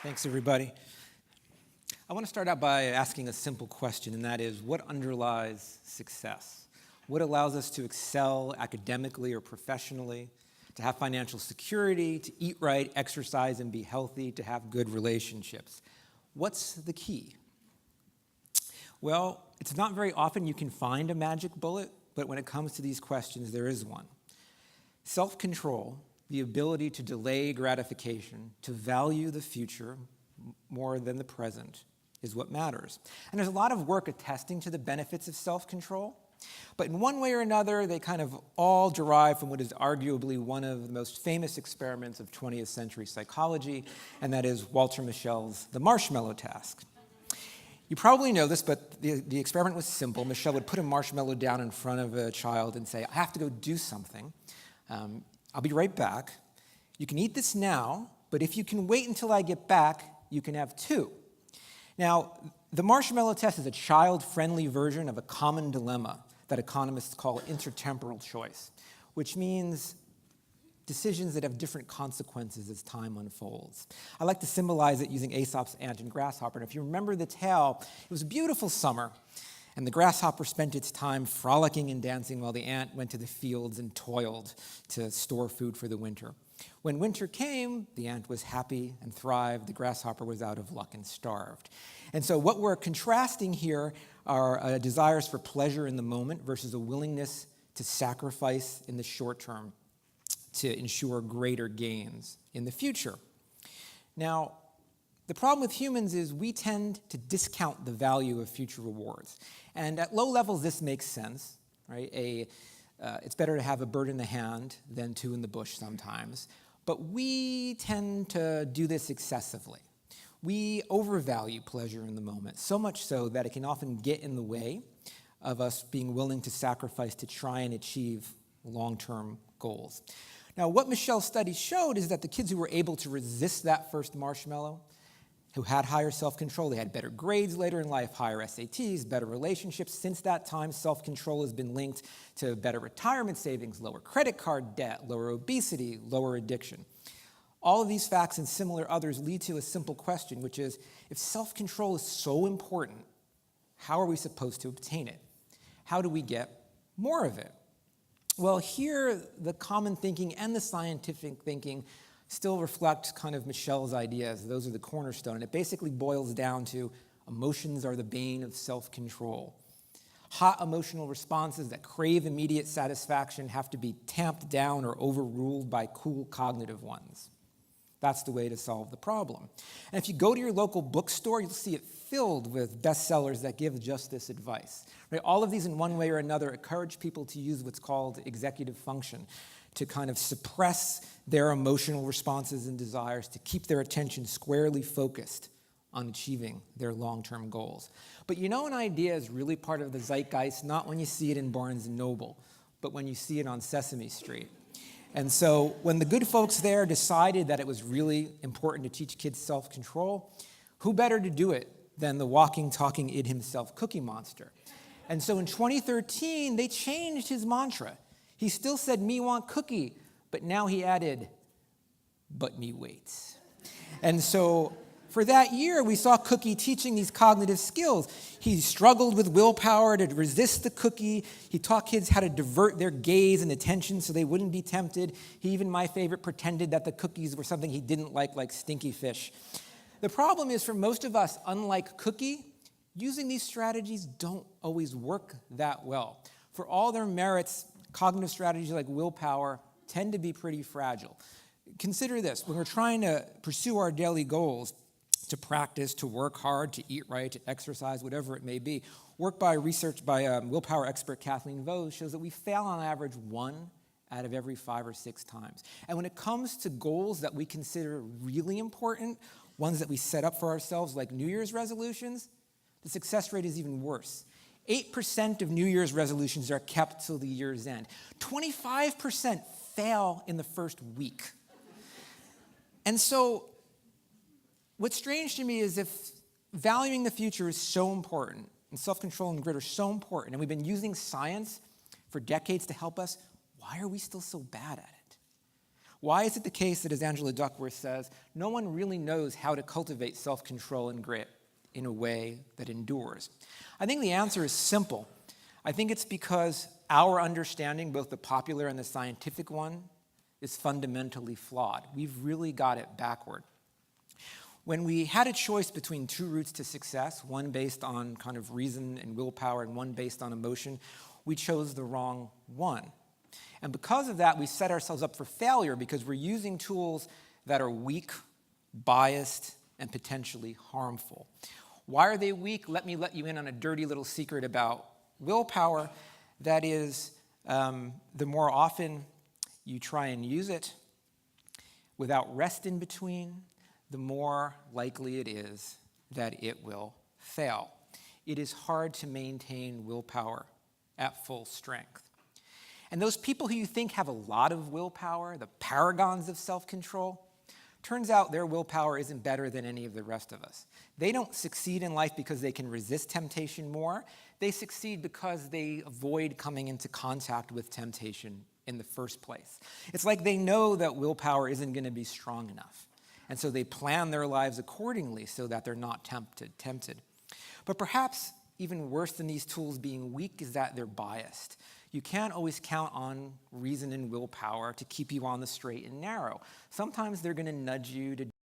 Thanks, everybody. I want to start out by asking a simple question, and that is, what underlies success? What allows us to excel academically or professionally, to have financial security, to eat right, exercise, and be healthy, to have good relationships? What's the key? Well, it's not very often you can find a magic bullet, but when it comes to these questions, there is one. Self-control, the ability to delay gratification, to value the future more than the present, is what matters. And there's a lot of work attesting to the benefits of self-control, but in one way or another, they kind of all derive from what is arguably one of the most famous experiments of 20th century psychology, and that is Walter Mischel's the marshmallow task. You probably know this, but the experiment was simple. Mischel would put a marshmallow down in front of a child and say, I have to go do something. I'll be right back. You can eat this now, but if you can wait until I get back, you can have two. Now, the marshmallow test is a child-friendly version of a common dilemma that economists call intertemporal choice, which means decisions that have different consequences as time unfolds. I like to symbolize it using Aesop's ant and grasshopper. And if you remember the tale, it was a beautiful summer, and the grasshopper spent its time frolicking and dancing while the ant went to the fields and toiled to store food for the winter. When winter came, the ant was happy and thrived. The grasshopper was out of luck and starved. And so what we're contrasting here are desires for pleasure in the moment versus a willingness to sacrifice in the short term to ensure greater gains in the future. Now, the problem with humans is we tend to discount the value of future rewards. And at low levels, this makes sense, right? It's better to have a bird in the hand than two in the bush sometimes. But we tend to do this excessively. We overvalue pleasure in the moment, so much so that it can often get in the way of us being willing to sacrifice to try and achieve long-term goals. Now, what Mischel's study showed is that the kids who were able to resist that first marshmallow, who had higher self-control, they had better grades later in life, higher SATs, better relationships. Since that time, self-control has been linked to better retirement savings, lower credit card debt, lower obesity, lower addiction. All of these facts and similar others lead to a simple question, which is, if self-control is so important, how are we supposed to obtain it? How do we get more of it? Well, here, the common thinking and the scientific thinking still reflect kind of Mischel's ideas. Those are the cornerstone. And it basically boils down to emotions are the bane of self-control. Hot emotional responses that crave immediate satisfaction have to be tamped down or overruled by cool cognitive ones. That's the way to solve the problem. And if you go to your local bookstore, you'll see it filled with bestsellers that give just this advice. Right? All of these, in one way or another, encourage people to use what's called executive function, to kind of suppress their emotional responses and desires, to keep their attention squarely focused on achieving their long-term goals. But you know, an idea is really part of the zeitgeist, not when you see it in Barnes & Noble, but when you see it on Sesame Street. And so when the good folks there decided that it was really important to teach kids self-control, who better to do it than the walking, talking id himself, Cookie Monster? And so in 2013, they changed his mantra. He still said, me want cookie, but now he added, but me waits. And so for that year, we saw Cookie teaching these cognitive skills. He struggled with willpower to resist the cookie. He taught kids how to divert their gaze and attention so they wouldn't be tempted. He even, my favorite, pretended that the cookies were something he didn't like stinky fish. The problem is, for most of us, unlike Cookie, using these strategies don't always work that well. For all their merits, cognitive strategies like willpower tend to be pretty fragile. Consider this. When we're trying to pursue our daily goals, to practice, to work hard, to eat right, to exercise, whatever it may be, work by research by willpower expert Kathleen Vohs shows that we fail on average 1 out of every 5 or 6 times. And when it comes to goals that we consider really important, ones that we set up for ourselves like New Year's resolutions, the success rate is even worse. 8% of New Year's resolutions are kept till the year's end. 25% fail in the first week. And so what's strange to me is, if valuing the future is so important, and self-control and grit are so important, and we've been using science for decades to help us, why are we still so bad at it? Why is it the case that, as Angela Duckworth says, no one really knows how to cultivate self-control and grit in a way that endures? I think the answer is simple. I think it's because our understanding, both the popular and the scientific one, is fundamentally flawed. We've really got it backward. When we had a choice between two routes to success, one based on kind of reason and willpower and one based on emotion, we chose the wrong one. And because of that, we set ourselves up for failure because we're using tools that are weak, biased, and potentially harmful. Why are they weak? Let me let you in on a dirty little secret about willpower. That is, the more often you try and use it without rest in between, the more likely it is that it will fail. It is hard to maintain willpower at full strength. And those people who you think have a lot of willpower, the paragons of self-control, turns out their willpower isn't better than any of the rest of us. They don't succeed in life because they can resist temptation more. They succeed because they avoid coming into contact with temptation in the first place. It's like they know that willpower isn't going to be strong enough. And so they plan their lives accordingly so that they're not tempted. But perhaps even worse than these tools being weak is that they're biased. You can't always count on reason and willpower to keep you on the straight and narrow. Sometimes they're going to nudge you to